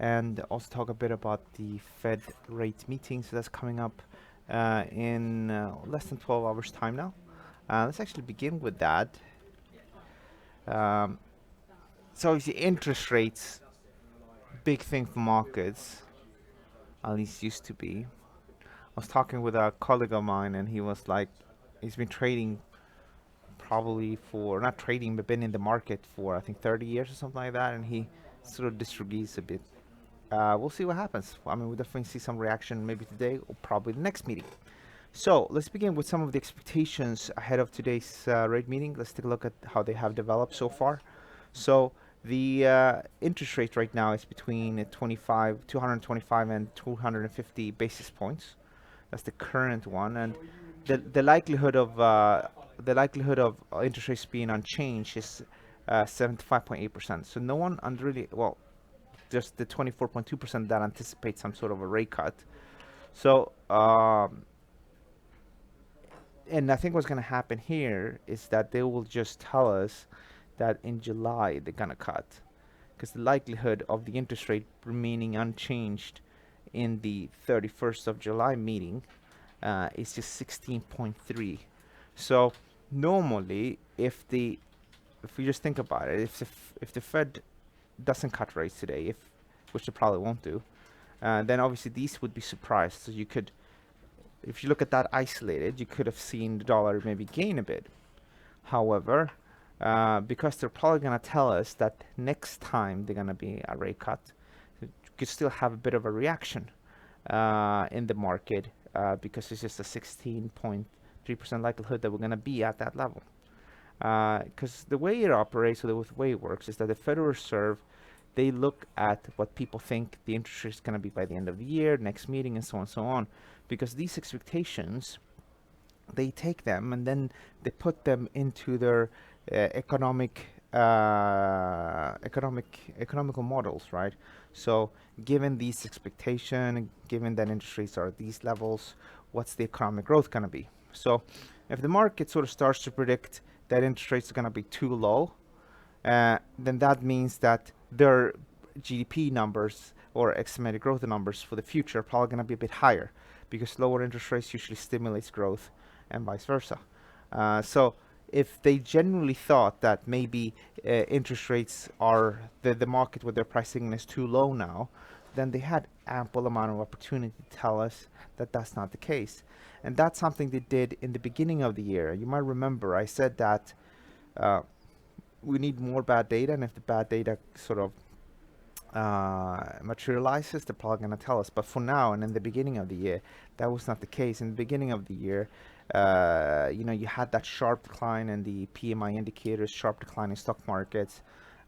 and also talk a bit about the Fed rate meeting. So that's coming up in less than 12 hours time now. Let's actually begin with that. Um, so obviously interest rates, big thing for markets, at least used to be. I was talking with a colleague of mine, and he was like, he's been trading probably for, not trading, but been in the market for I think 30 years or something like that, and he sort of disagrees a bit. We'll see what happens. I mean, we'll definitely see some reaction maybe today or probably the next meeting. So let's begin with some of the expectations ahead of today's rate meeting. Let's take a look at how they have developed so far. So the interest rate right now is between 225 and 250 basis points. That's the current one, and the likelihood of interest rates being unchanged is 75.8%. So no one really, well, just the 24.2% that anticipates some sort of a rate cut. So and I think what's going to happen here is that they will just tell us that in July they're going to cut, because the likelihood of the interest rate remaining unchanged in the 31st of July meeting is just 16.3. So normally, if we just think about it, if the Fed doesn't cut rates today, which they probably won't do, then obviously these would be surprised. So you could, if you look at that isolated, you could have seen the dollar maybe gain a bit. However, because they're probably going to tell us that next time they're going to be a rate cut, you could still have a bit of a reaction in the market because it's just a 16.3% likelihood that we're going to be at that level. Because the way it operates, or the way it works, is that the Federal Reserve, they look at what people think the interest rate is going to be by the end of the year, next meeting, and so on and so on. Because these expectations, they take them and then they put them into their economical models, right? So given these expectations, given that interest rates are at these levels, what's the economic growth going to be? So if the market sort of starts to predict that interest rates are going to be too low, then that means that their GDP numbers or estimated growth numbers for the future are probably going to be a bit higher, because lower interest rates usually stimulates growth and vice versa. So if they generally thought that maybe interest rates are the market what they're pricing in is too low now, then they had ample amount of opportunity to tell us that that's not the case. And that's something they did in the beginning of the year. You might remember I said that we need more bad data, and if the bad data sort of materializes, they're probably going to tell us. But for now, and in the beginning of the year, that was not the case. In the beginning of the year, you had that sharp decline in the PMI indicators, sharp decline in stock markets.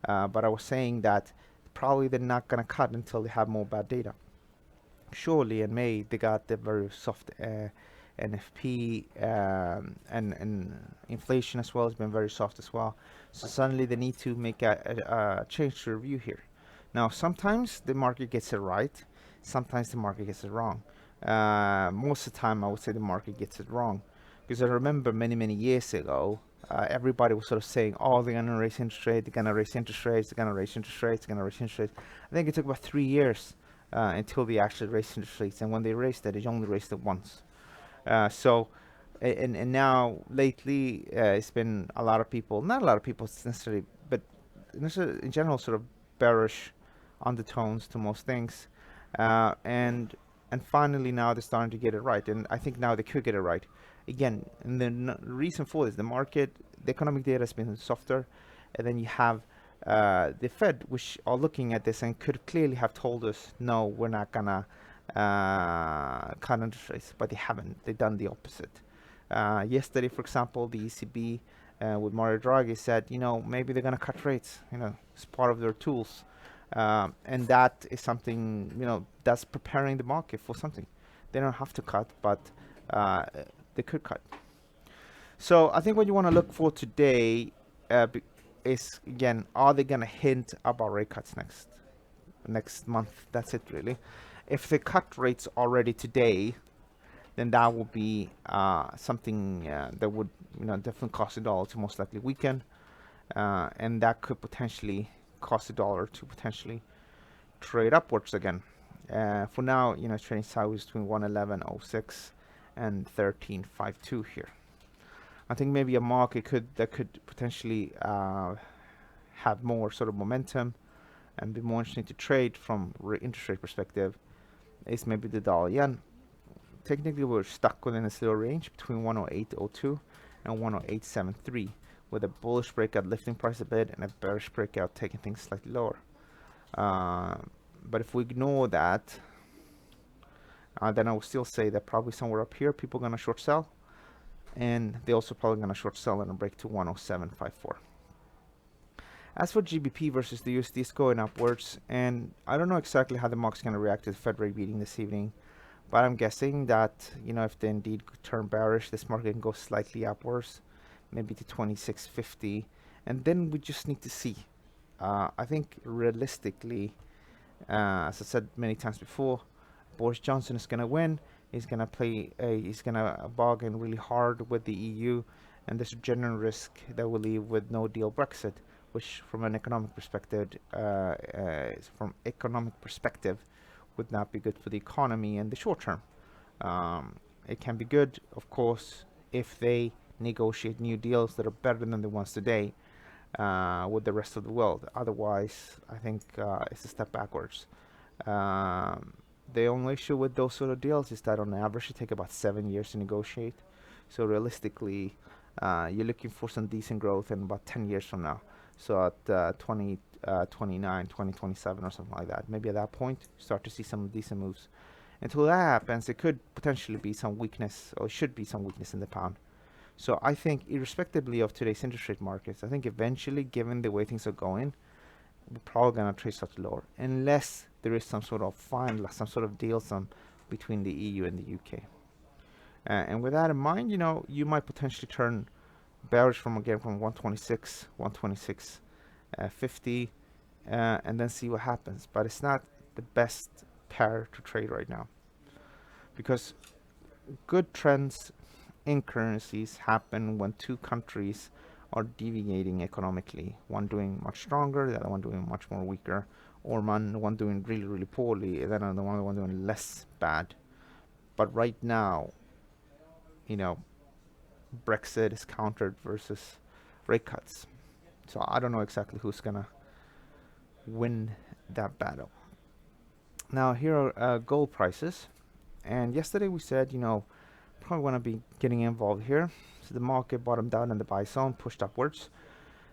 But I was saying that probably they're not going to cut until they have more bad data. Surely in May, they got the very soft NFP, and inflation as well has been very soft as well. So suddenly they need to make a change to review here. Now, sometimes the market gets it right, sometimes the market gets it wrong. Most of the time, I would say the market gets it wrong, because I remember many years ago, everybody was sort of saying, "Oh, they're gonna raise interest rates, they're gonna raise interest rates, they're gonna raise interest rates, they're gonna raise interest rates." I think it took about 3 years until they actually raised interest rates, and when they raised it, they only raised it once. And now lately, it's been a lot of people, not a lot of people necessarily, but in general, sort of bearish undertones to most things, and finally now they're starting to get it right, and I think now they could get it right again. And the reason for this, the economic data has been softer, and then you have the Fed, which are looking at this and could clearly have told us, no, we're not gonna cut interest rates, but they haven't. They've done the opposite. Yesterday, for example, the ECB with Mario Draghi said, maybe they're gonna cut rates. It's part of their tools. And that is something, that's preparing the market for something. They don't have to cut, but they could cut. So I think what you want to look for today is, again, are they going to hint about rate cuts next month? That's it, really. If they cut rates already today, then that would be something that would definitely cause the dollar to most likely weaken, and that could potentially cause the dollar to potentially trade upwards again. For now, it's trading sideways between 111.06 and 13.52 here. I think maybe a market that could potentially have more sort of momentum and be more interesting to trade from interest rate perspective is maybe the dollar yen. Technically, we're stuck within this little range between 108.02 and 108.73, with a bullish breakout lifting price a bit and a bearish breakout taking things slightly lower. But if we ignore that, then I will still say that probably somewhere up here, people are going to short sell, and they're also probably going to short sell and a break to 107.54. As for GBP versus the USD, it's going upwards, and I don't know exactly how the market's going to react to the Fed rate meeting this evening, but I'm guessing that, if they indeed turn bearish, this market can go slightly upwards, maybe to 26.50, and then we just need to see. I think realistically, as I said many times before, Boris Johnson is going to win. He's going to bargain really hard with the EU, and there's a general risk that will leave with no deal Brexit, which from an economic perspective, would not be good for the economy in the short term. It can be good, of course, if they negotiate new deals that are better than the ones today with the rest of the world. Otherwise, I think it's a step backwards. The only issue with those sort of deals is that on average it takes about 7 years to negotiate. So realistically, you're looking for some decent growth in about 10 years from now. So at 2029, 2027 or something like that. Maybe at that point, start to see some decent moves. Until that happens, it could potentially be some weakness, or should be some weakness in the pound. So I think, irrespectively of today's interest rate markets, I think eventually, given the way things are going, we're probably going to trade slightly lower, unless there is some sort of deal between the EU and the UK. And with that in mind, you might potentially turn bearish from 126.50, and then see what happens. But it's not the best pair to trade right now, because good trends in currencies happen when two countries are deviating economically, one doing much stronger, the other one doing much more weaker, or one doing really, really poorly, and then another one doing less bad. But right now, Brexit is countered versus rate cuts. So I don't know exactly who's gonna win that battle. Now here are gold prices, and yesterday we said probably want to be getting involved here. So the market bottomed out in the buy zone, pushed upwards.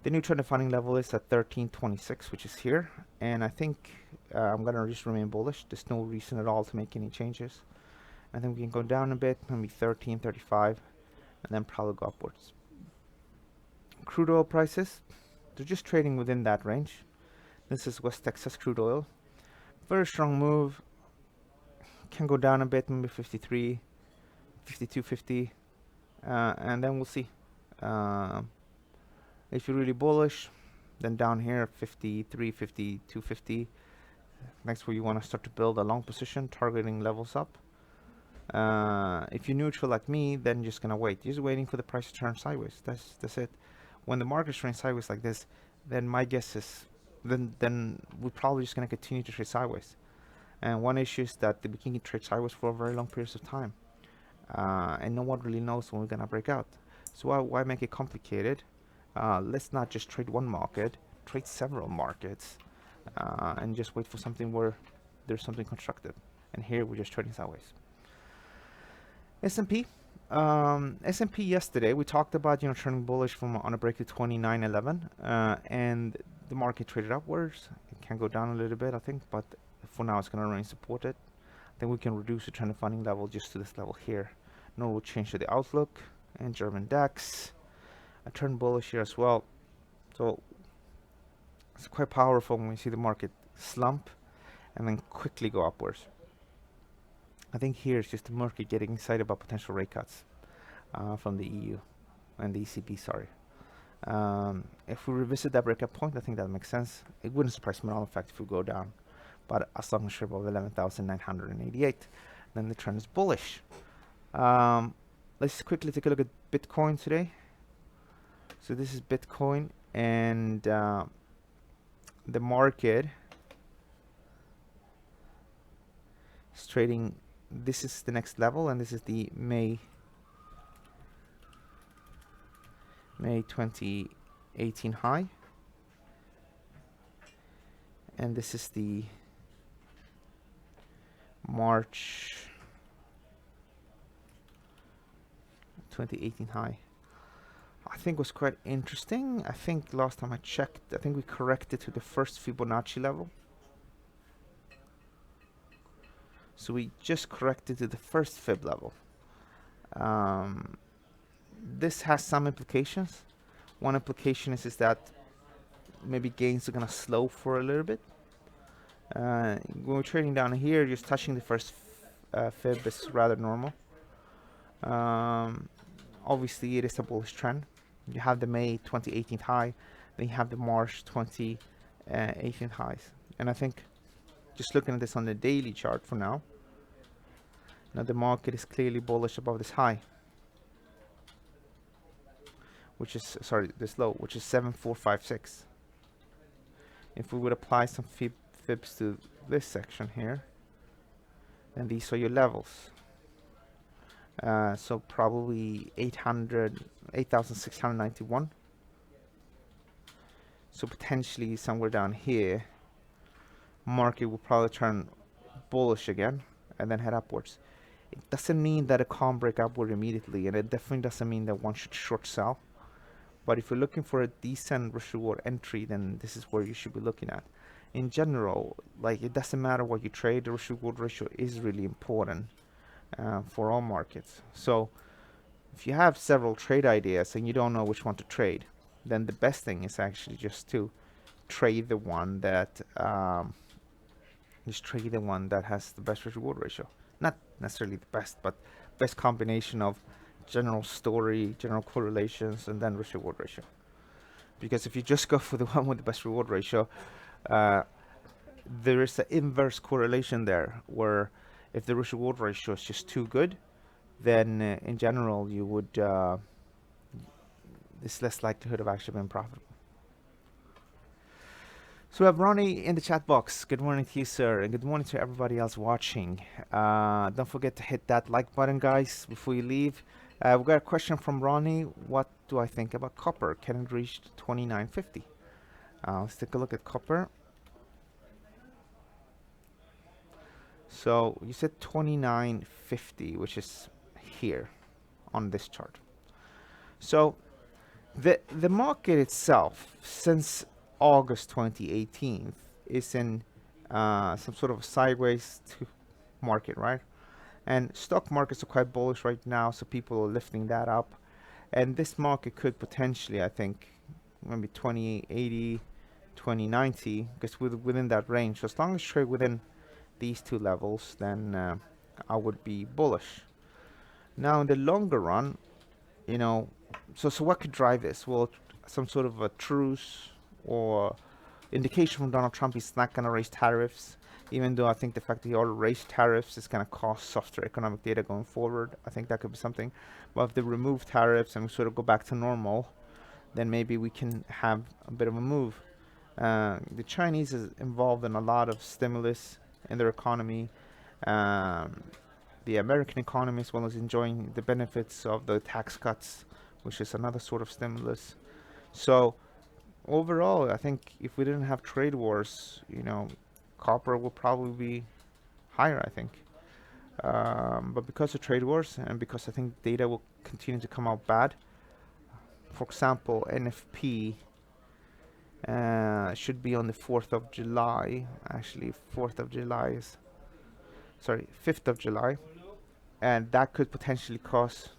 The new trend of funding level is at 13.26, which is here, and I think I'm gonna just remain bullish. There's no reason at all to make any changes. I think we can go down a bit, maybe 13.35, and then probably go upwards. Crude oil prices, they're just trading within that range. This is West Texas crude oil. Very strong move. Can go down a bit, maybe 53, 52.50, and then we'll see. If you're really bullish, then down here 53, 52.50. Next, where you want to start to build a long position, targeting levels up. If you're neutral like me, then you're just gonna wait. You're just waiting for the price to turn sideways. That's it. When the market's turning sideways like this, then my guess is then we're probably just gonna continue to trade sideways. And one issue is that we can trade sideways for very long periods of time, and no one really knows when we're gonna break out. So why make it complicated? Let's not just trade one market, trade several markets, and just wait for something where there's something constructive. And here we're just trading sideways. S&P. S&P yesterday, we talked about turning bullish on a break to 29.11, and the market traded upwards. It can go down a little bit, I think, but for now it's going to remain supported. Then we can reduce the trend of funding level just to this level here. No real change to the outlook. And German DAX, I turned bullish here as well. So it's quite powerful when we see the market slump and then quickly go upwards. I think here it's just the market getting excited about potential rate cuts from the EU and the ECB, sorry. If we revisit that breakout point, I think that makes sense. It wouldn't surprise me at all, in fact, if we go down. But as long as we're above 11,988, then the trend is bullish. Let's quickly take a look at Bitcoin today. So this is Bitcoin, and the market It's trading. This is the next level, and this is the May 2018 high, and this is the March 2018 high. I think was quite interesting. I think last time I checked, I think we corrected to the first Fibonacci level. So we just corrected to the first fib level. This has some implications. One implication is that maybe gains are gonna slow for a little bit. When we're trading down here, just touching the first fib is rather normal. Obviously, it is a bullish trend. You have the May 2018 high, then you have the March 2018 highs. And I think just looking at this on the daily chart for now, the market is clearly bullish above this high, which is, sorry, this low, which is 7456. If we would apply some fibs to this section here, then these are your levels. So probably 8,691. So potentially somewhere down here, market will probably turn bullish again and then head upwards. It doesn't mean that a calm break upward immediately, and it definitely doesn't mean that one should short sell. But if you're looking for a decent risk reward entry, then this is where you should be looking at. In general, like, it doesn't matter what you trade, the risk reward ratio is really important for all markets. So if you have several trade ideas and you don't know which one to trade, then the best thing is actually just to trade the one that has the best risk reward ratio. Not necessarily the best, but best combination of general story, general correlations, and then risk reward ratio. Because if you just go for the one with the best reward ratio, there is an inverse correlation there, where if the risk reward ratio is just too good, then in general you would there's less likelihood of actually being profitable. So we have Ronnie in the chat box. Good morning to you, sir, and good morning to everybody else watching. Don't forget to hit that like button, guys, before you leave. We've got a question from Ronnie. What do I think about copper? Can it reach 29.50? Let's take a look at copper. So you said 29.50, which is here on this chart. So the market itself, since August 2018, is in some sort of a sideways market, right? And stock markets are quite bullish right now, so people are lifting that up. And this market could potentially, I think, maybe 2080, 2090, because within that range. So as long as you trade within these two levels, then I would be bullish. Now in the longer run, so what could drive this? Well, some sort of a truce or indication from Donald Trump he's not going to raise tariffs, even though I think the fact that he already raised tariffs is going to cause softer economic data going forward. I think that could be something. But if they remove tariffs and we sort of go back to normal, then maybe we can have a bit of a move. The Chinese is involved in a lot of stimulus in their economy. The American economy as well is enjoying the benefits of the tax cuts, which is another sort of stimulus. So overall, I think if we didn't have trade wars, copper will probably be higher, I think. But because of trade wars and because I think data will continue to come out bad, for example, NFP should be on the 4th of July. Actually, 5th of July. And that could potentially cause,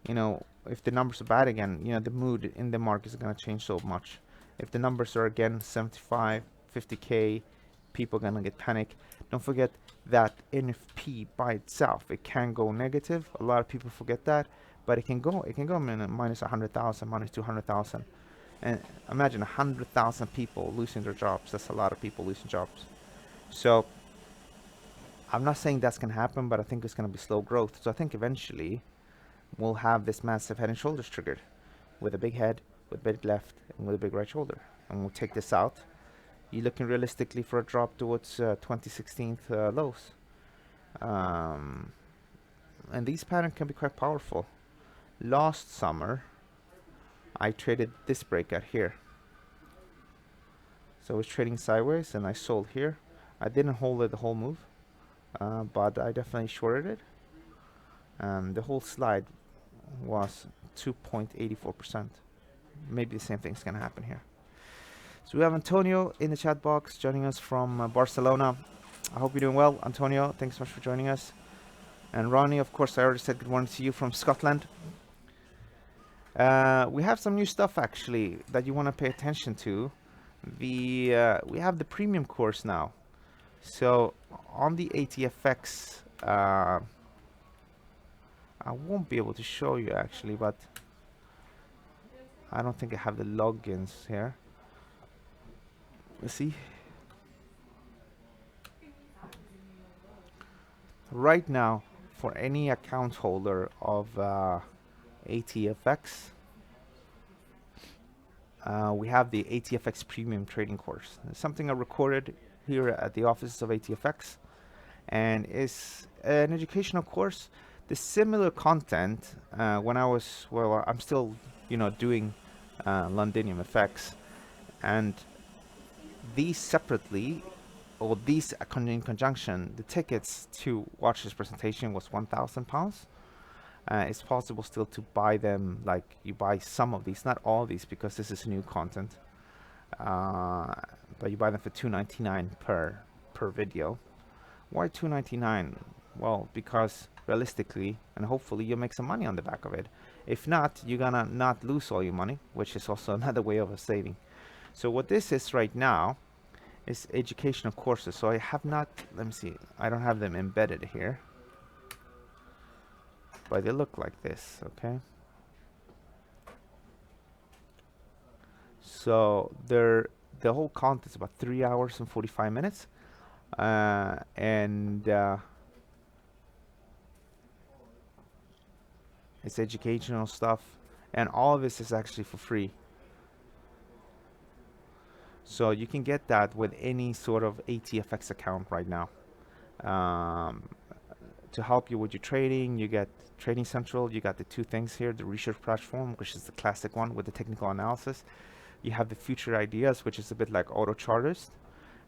if the numbers are bad again, the mood in the market is going to change so much. If the numbers are again 75, 50K, people are going to get panic. Don't forget that NFP by itself, it can go negative. A lot of people forget that, but it can go minus 100,000, minus 200,000. And imagine 100,000 people losing their jobs. That's a lot of people losing jobs. So I'm not saying that's going to happen, but I think it's going to be slow growth. So I think eventually we'll have this massive head and shoulders triggered with a big head, with a big left, and with a big right shoulder. And we'll take this out. You're looking realistically for a drop towards 2016 lows. Um, and these patterns can be quite powerful. Last summer, I traded this breakout here. So I was trading sideways and I sold here. I didn't hold it the whole move, but I definitely shorted it. The whole slide was 2.84%. Maybe the same thing's gonna happen here. So we have Antonio in the chat box joining us from Barcelona. I hope you're doing well, Antonio. Thanks so much for joining us. And Ronnie, of course, I already said good morning to you from Scotland. We have some new stuff actually that you want to pay attention to. We have the premium course now. So on the ATFX, I won't be able to show you actually, but I don't think I have the logins here. Let's see. Right now, for any account holder of ATFX, we have the ATFX Premium Trading Course. It's something I recorded here at the offices of ATFX, and it's an educational course. The similar content when I was, well, I'm still, doing Londinium FX, and these separately, or these in conjunction, the tickets to watch this presentation was £1,000. It's possible still to buy them, like you buy some of these, not all of these, because this is new content. But you buy them for $2.99 per video. Why $2.99? Well, because realistically and hopefully you'll make some money on the back of it. If not, you're gonna not lose all your money, which is also another way of saving. So what this is right now is educational courses. So I have not, let me see, I don't have them embedded here, but they look like this, okay? So the whole content is about 3 hours and 45 minutes. It's educational stuff, and all of this is actually for free. So you can get that with any sort of ATFX account right now. To help you with your trading, you get Trading Central. You got the two things here: the research platform, which is the classic one with the technical analysis. You have the future ideas, which is a bit like auto chartist,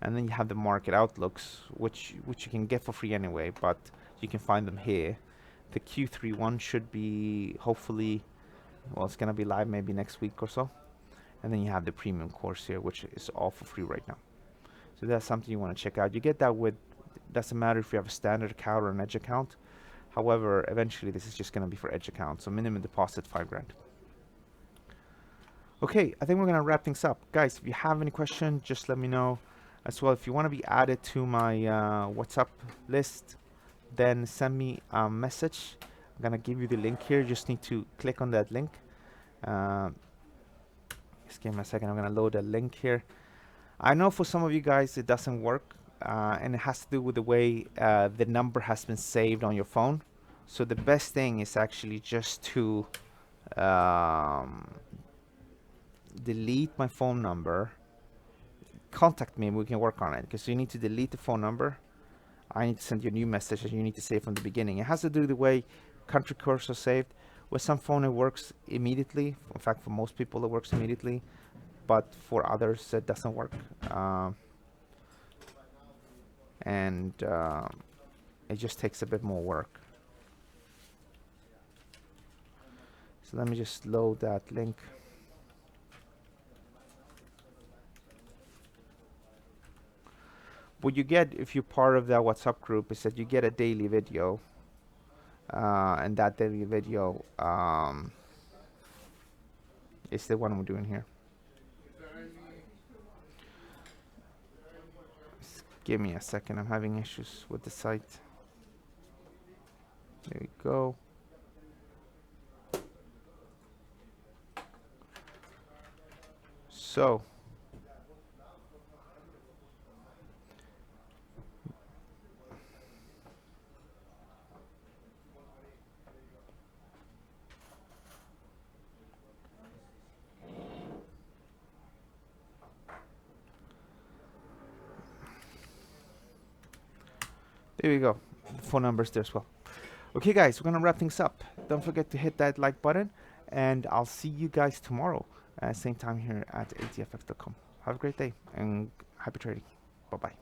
and then you have the market outlooks, which you can get for free anyway, but you can find them here. The Q3 one should be hopefully, well, it's gonna be live maybe next week or so. And then you have the premium course here, which is all for free right now. So that's something you want to check out. You get that with, doesn't matter if you have a standard account or an Edge account. However, eventually this is just going to be for Edge account. So minimum deposit $5,000. Okay, I think we're going to wrap things up. Guys, if you have any questions, just let me know. As well, if you want to be added to my WhatsApp list, then send me a message. I'm going to give you the link here. You just need to click on that link. Just give me a second. I'm going to load a link here. I know for some of you guys it doesn't work, and it has to do with the way the number has been saved on your phone. So the best thing is actually just to delete my phone number. Contact me and we can work on it, because you need to delete the phone number. I need to send you a new message and you need to save from the beginning. It has to do with the way country codes are saved. With some phone it works immediately. In fact, for most people it works immediately, but for others it doesn't work. It just takes a bit more work. So let me just load that link. What you get if you're part of that WhatsApp group is that you get a daily video, and that daily video is the one we're doing here. Just give me a second, I'm having issues with the site. There we go. So there we go. The phone numbers there as well. Okay, guys, we're gonna wrap things up. Don't forget to hit that like button, and I'll see you guys tomorrow, same time here at atfx.com. Have a great day and happy trading. Bye bye.